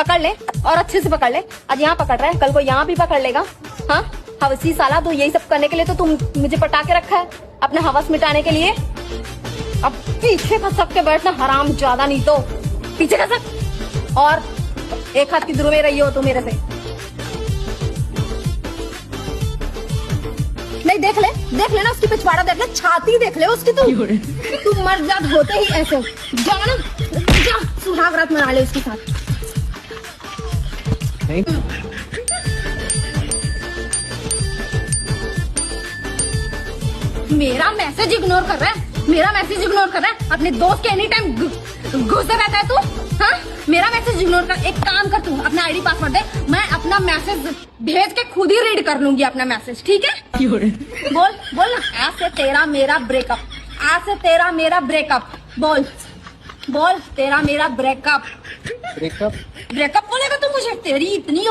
पकड़ ले और अच्छे से पकड़ ले। आज यहाँ पकड़ रहा है, कल को यहाँ भी पकड़ लेगा। हाँ हवसी साला, तो यही सब करने के लिए तो तुम मुझे पटा के रखा है, अपने हवस मिटाने के लिए। अब पीछे खसक के बैठना हराम ज्यादा, नहीं तो पीछे खसक। और एक हाथ की दूर में रही हो तो मेरे से नहीं। देख ले ना उसकी पिछवाड़ा, देख ले छाती, देख ले उसकी। तू मर्द होते ही ऐसे जा ना, जा सुहाग रात मना ले उसके साथ। मेरा मैसेज इग्नोर कर रहा है, मेरा मैसेज इग्नोर कर रहा है। अपने दोस्त के एनी टाइम घुसता रहता है तू। हाँ मेरा मैसेज इग्नोर कर। एक काम कर, तू अपना आईडी पासवर्ड दे, मैं अपना मैसेज भेज के खुद ही रीड कर लूंगी अपना मैसेज, ठीक है? बोल बोल ना, आज से तेरा मेरा ब्रेकअप, आज से तेरा मेरा ब्रेकअप। बोल बोल, तेरा मेरा ब्रेकअप। ब्रेकअप बोलेगा तू मुझे? तेरी इतनी